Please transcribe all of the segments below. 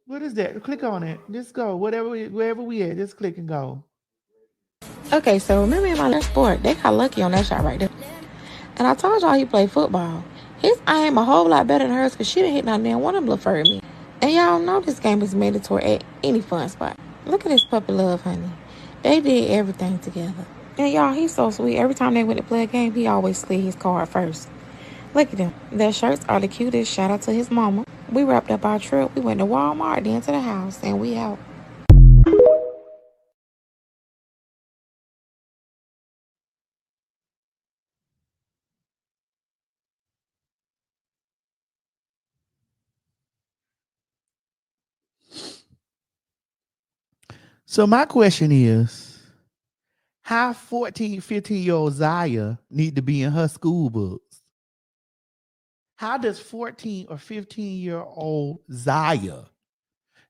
What is that? Click on it. Just go. Wherever we at, just click and go. Okay, so remember in my last sport, they got lucky on that shot right there. And I told y'all he played football. His aim a whole lot better than hers because she didn't hit not damn one of them little furry men. And y'all know this game is mandatory at any fun spot. Look at this puppy love, honey. They did everything together. And y'all, he's so sweet. Every time they went to play a game, he always slid his card first. Look at them. Their shirts are the cutest. Shout out to his mama. We wrapped up our trip. We went to Walmart, then to the house, and we out. So my question is, how 14, 15-year-old Zaya need to be in her school books? How does 14 or 15-year-old Zaya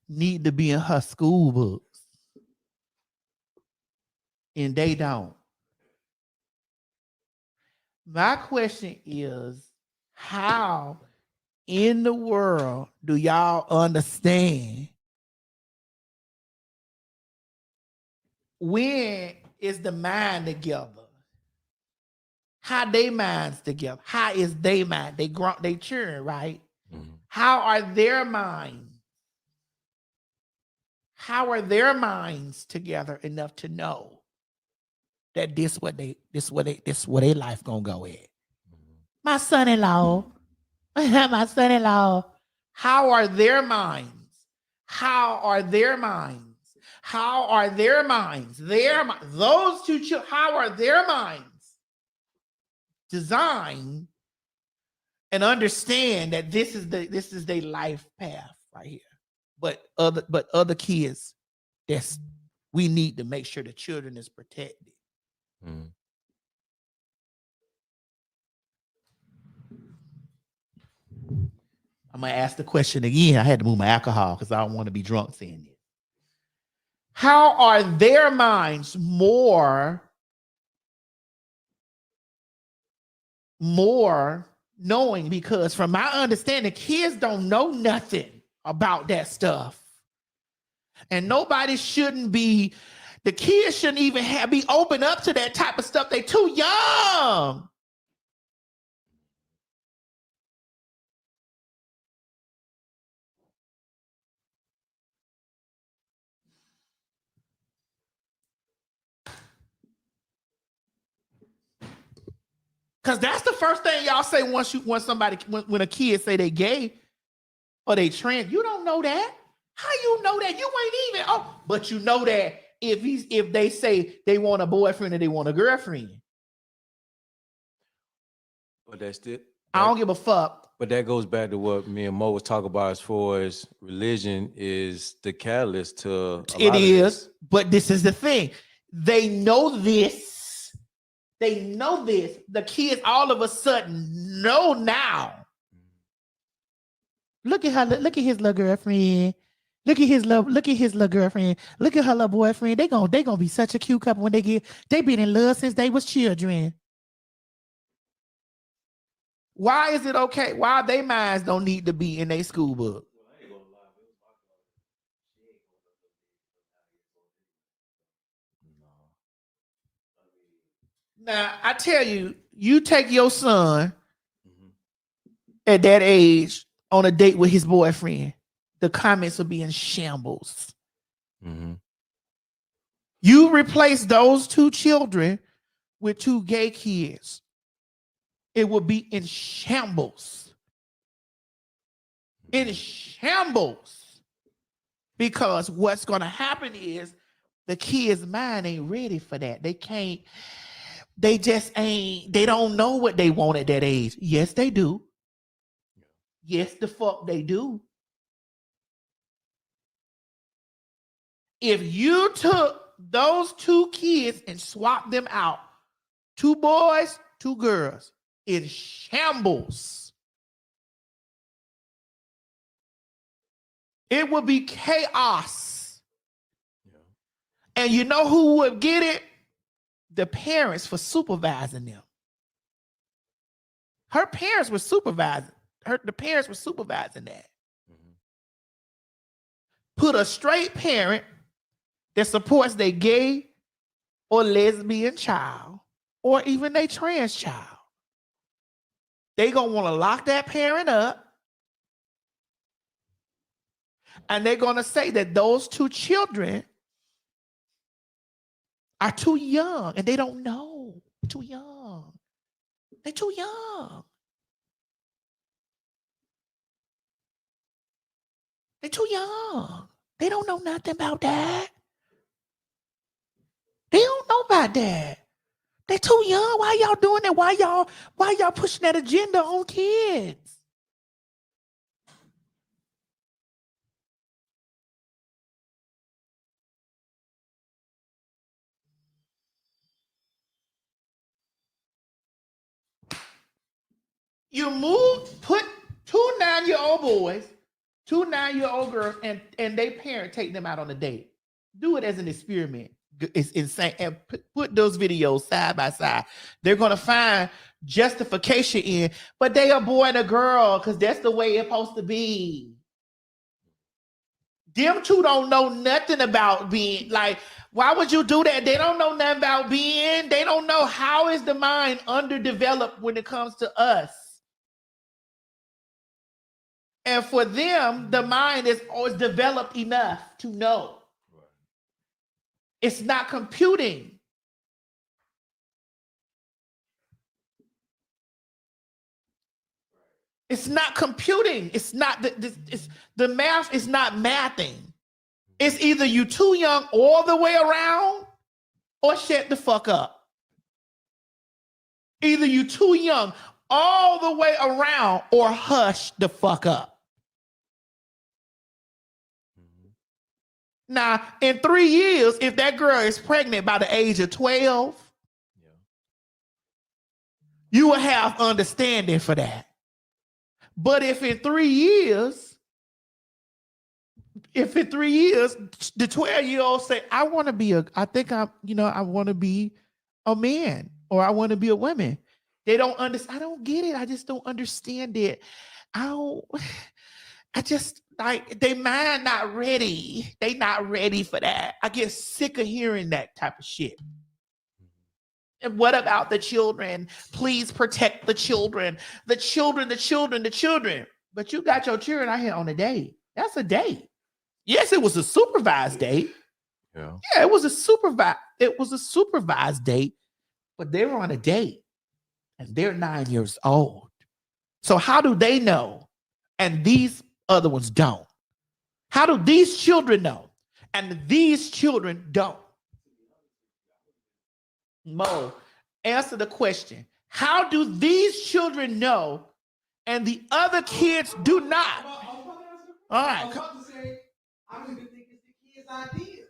need to be in her school books? And they don't. My question is, how in the world do y'all understand when is the mind together? How they minds together? How is they mind? They grunt, they churn, right? Mm-hmm. How are their minds? How are their minds together enough to know that this where their life gonna go at? Mm-hmm. My son-in-law, my son-in-law. How are their minds? How are their minds? How are their minds? Those two children. How are their minds designed and understand that this is their life path right here? But other kids, we need to make sure the children is protected. Mm. I'm gonna ask the question again. I had to move my alcohol because I don't want to be drunk saying this. How are their minds more knowing? Because from my understanding, kids don't know nothing about that stuff. And nobody shouldn't be, the kids shouldn't even be open up to that type of stuff. They too young. Because that's the first thing y'all say when a kid say they gay or they trans. You don't know that. How you know that? You ain't even. Oh, but you know that if they say they want a boyfriend or they want a girlfriend. But that's it. I don't give a fuck. But that goes back to what me and Mo was talking about as far as religion is the catalyst to it is. But this is the thing. They know this. They know this. The kids all of a sudden know now. Look at her. Look at his little girlfriend. Look at his little girlfriend. Look at her little boyfriend. They gonna be such a cute couple when they been in love since they was children. Why is it okay? Why they minds don't need to be in their school book? Now, I tell you, you take your son at that age on a date with his boyfriend, the comments will be in shambles. Mm-hmm. You replace those two children with two gay kids, it will be in shambles. In shambles. Because what's going to happen is the kid's mind ain't ready for that. They can't. They just ain't. They don't know what they want at that age. Yes, they do. Yes, the fuck they do. If you took those two kids and swapped them out, 2 boys, 2 girls, in shambles, it would be chaos. Yeah. And you know who would get it? The parents for supervising them. Her parents were supervising. The parents were supervising that. Mm-hmm. put a straight parent that supports their gay or lesbian child or even their trans child. They gonna want to lock that parent up, and they're gonna say that those two children are too young and they don't know. Too young. They're too young. They're too young. They don't know nothing about that. They don't know about that. They're too young. Why y'all doing that? Why y'all pushing that agenda on kids? You put 2 9-year-old boys, 2 9-year-old girls, and they parent take them out on a date. Do it as an experiment. It's insane. And put those videos side by side. They're gonna find justification in, but they a boy and a girl because that's the way it's supposed to be. Them two don't know nothing about being like. Why would you do that? They don't know nothing about being. They don't know how is the mind underdeveloped when it comes to us. And for them, the mind is always developed enough to know. Right. It's not computing. It's not computing. It's not the math is not mathing. It's either you too young all the way around or shut the fuck up. Either you too young all the way around or hush the fuck up. Now, in 3 years, if that girl is pregnant by the age of 12, you will have understanding for that. But if in 3 years, the 12-year-old say, I want to be I want to be a man or I want to be a woman. They don't understand. I don't get it. I just don't understand it. They mind not ready. They not ready for that. I get sick of hearing that type of shit. And what about the children? Please protect the children. The children. But you got your children out here on a date. That's a date. Yes, it was a supervised date. Yeah, it was a supervised date, but they were on a date and they're 9 years old. So how do they know? And these other ones don't. How do these children know? And these children don't. Mo, answer the question. How do these children know and the other kids do not? All right. I was about to say, I don't even think it's the kid's idea.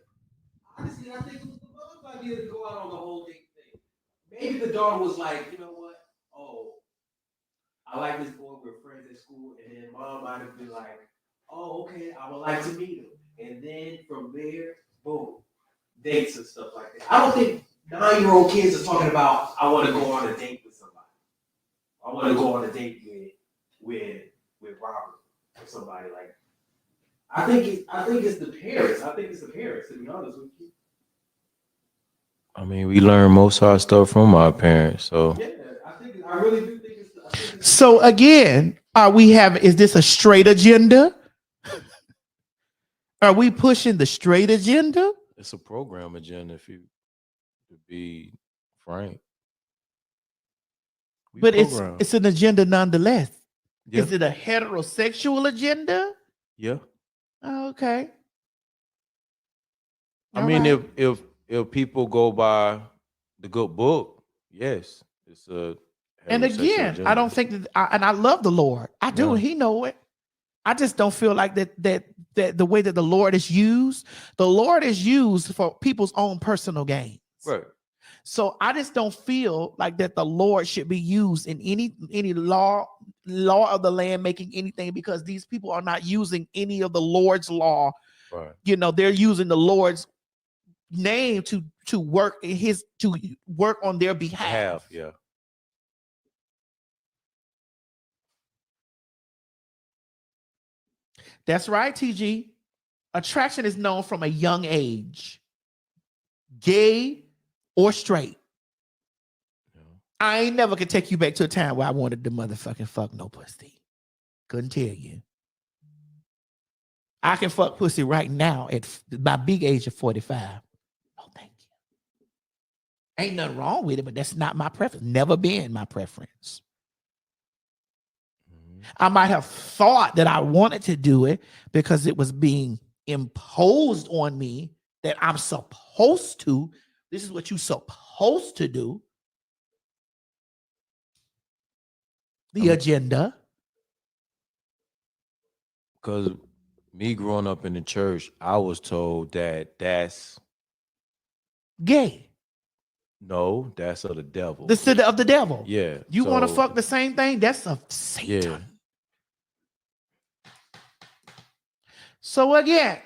Honestly, I think it was the mother's idea to go out on the whole date thing. Maybe the daughter was like, you know what? Oh, I like this boy. We're friends at school. And then mom might have been like, oh, okay, I would like to meet him. And then from there, boom, dates and stuff like that. I don't think 9-year-old kids are talking about, I want to go on a date with somebody. I want to go on a date with Robert or somebody like that. I think it's the parents. I think it's the parents, to be honest with you. I mean, we learn most of our stuff from our parents, so. Yeah, I really do think it's so again, is this a straight agenda? Are we pushing the straight agenda? It's a program agenda, to be frank. But it's an agenda nonetheless. Yeah. Is it a heterosexual agenda? Yeah. Oh, okay. I mean, if people go by the good book, yes, it's a. And again, agenda. I don't think that, and I love the Lord. I do. Yeah. He know it. I just don't feel like that the way that the Lord is used for people's own personal gains. Right. So I just don't feel like that the Lord should be used in any law of the land making anything, because these people are not using any of the Lord's law. Right. You know, they're using the Lord's name to work on their behalf. Yeah. That's right, TG. Attraction is known from a young age, gay or straight. I ain't never could take you back to a time where I wanted to motherfucking fuck no pussy. Couldn't tell you. I can fuck pussy right now at my big age of 45. Oh, thank you. Ain't nothing wrong with it, but that's not my preference. Never been my preference. I might have thought that I wanted to do it because it was being imposed on me that I'm supposed to. This is what you're supposed to do. The agenda. Because me growing up in the church, I was told that that's gay. No, that's of the devil. The city of the devil. Yeah. You want to fuck the same thing? That's of Satan. Yeah. So again,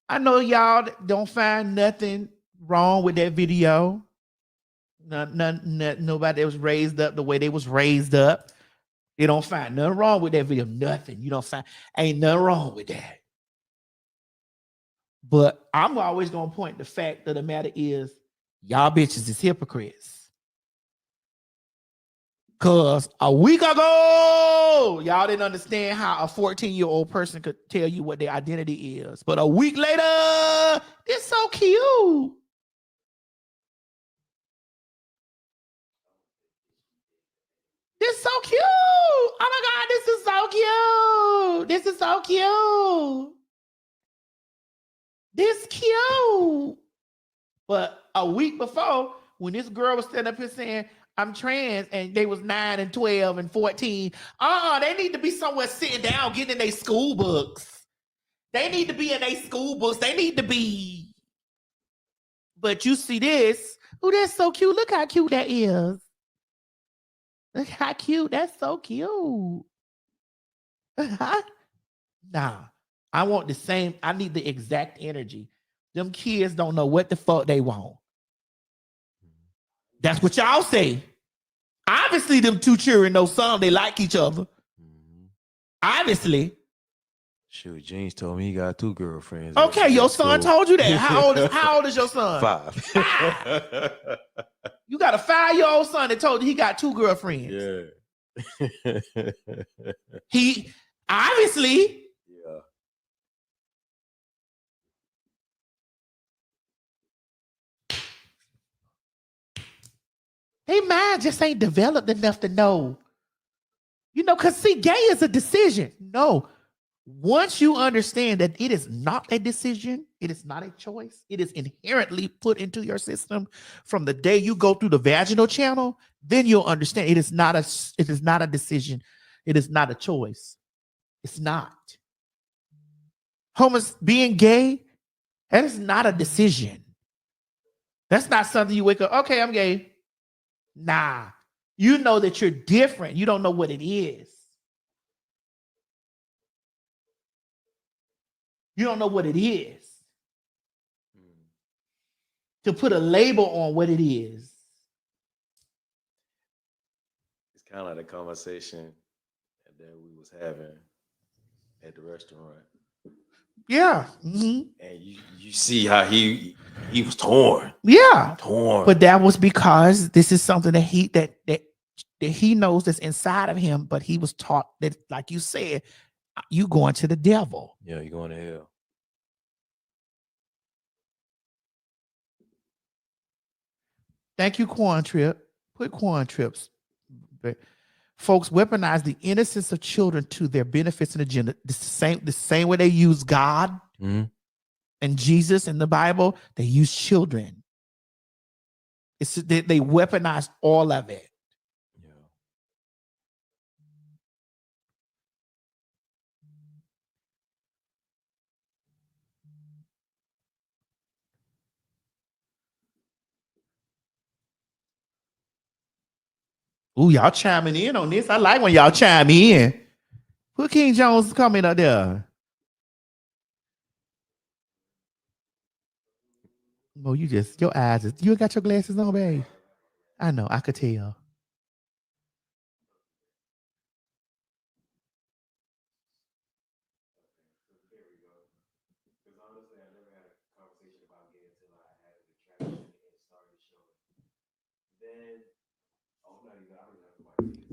I know y'all don't find nothing wrong with that video. Nobody that was raised up the way they was raised up. They don't find nothing wrong with that video. Nothing. You don't find, ain't nothing wrong with that. But I'm always going to point the fact of the matter is y'all bitches is hypocrites. Because a week ago, y'all didn't understand how a 14-year-old person could tell you what their identity is. But a week later, it's so cute. This is so cute. Oh my God, this is so cute. This is so cute. This cute. But a week before, when this girl was standing up here saying, I'm trans, and they was 9 and 12 and 14, they need to be somewhere sitting down getting in their school books. They need to be in their school books. They need to be. But you see this. Oh, that's so cute. Look how cute that is. Look how cute. That's so cute. Nah, I want the same. I need the exact energy. Them kids don't know what the fuck they want. That's what y'all say. Obviously, them two children know something. They like each other. Obviously. Shoot, James told me he got 2 girlfriends. Okay, your son told you that. How old is your son? 5. You got a 5-year-old son that told you he got 2 girlfriends. Yeah. He obviously. Yeah. They mind just ain't developed enough to know. You know, because see, gay is a decision. No. Once you understand that it is not a decision, it is not a choice, it is inherently put into your system from the day you go through the vaginal channel, then you'll understand it is not a decision. It is not a choice. It's not. Being gay, that is not a decision. That's not something you wake up, okay, I'm gay. Nah. You know that you're different. You don't know what it is. You don't know what it is. To put a label on what it is. It's kind of like the conversation that we was having at the restaurant. Yeah. Mm-hmm. And you see how he was torn. Yeah. Torn. But that was because this is something that he knows that's inside of him, but he was taught that, like you said, you going to the devil. Yeah, you're going to hell. Thank you, Quan Trip. Put Quan Trips. Folks weaponize the innocence of children to their benefits and agenda. The same way they use God and Jesus in the Bible, they use children. They weaponize all of it. Ooh, y'all chiming in on this. I like when y'all chime in. Put King Jones comment up there. Oh, your eyes, you got your glasses on, babe? I know, I could tell.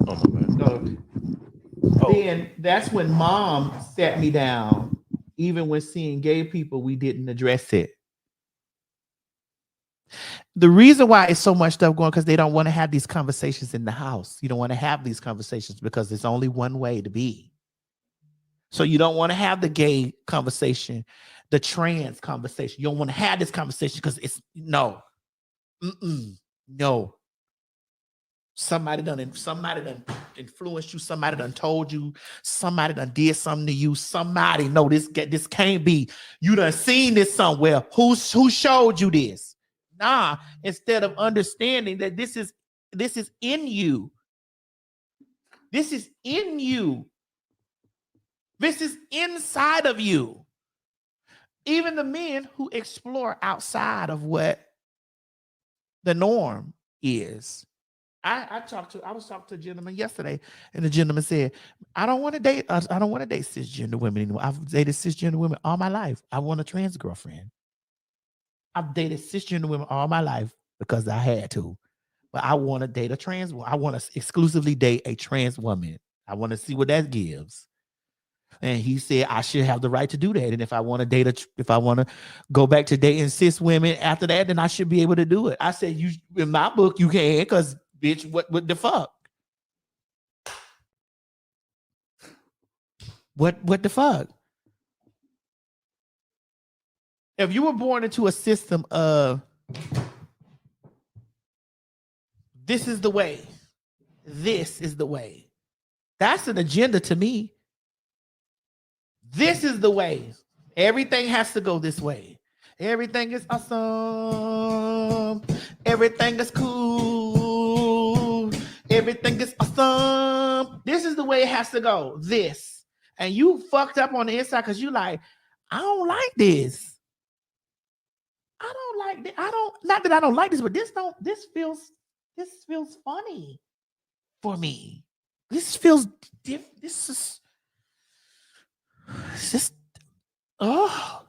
Oh my bad. Oh, Then that's when mom sat me down. Even when seeing gay people, we didn't address it. The reason why it's so much stuff going because they don't want to have these conversations in the house. You don't want to have these conversations because there's only one way to be. So you don't want to have the gay conversation, the trans conversation. You don't want to have this conversation because it's no. No. Somebody done influenced you. Somebody done told you. Somebody done did something to you. Somebody know this can't be. You done seen this somewhere. Who showed you this? Nah. Instead of understanding that this is in you. This is in you. This is inside of you. Even the men who explore outside of what the norm is. I was talking to a gentleman yesterday, and the gentleman said, I don't want to date cisgender women anymore. I've dated cisgender women all my life. I want a trans girlfriend. I've dated cisgender women all my life because I had to. But I want to date a trans woman. I want to exclusively date a trans woman. I want to see what that gives. And he said I should have the right to do that. And if I want to go back to dating cis women after that, then I should be able to do it. I said, you in my book, you can, because bitch, what the fuck? What the fuck? If you were born into a system of this is the way, that's an agenda to me. This is the way. Everything has to go this way. Everything is awesome. Everything is cool. Everything is awesome. This is the way it has to go. This. And you fucked up on the inside because you like, I don't like this. I don't like this. Not that I don't like this, but this feels funny for me. This feels different. This is just, oh.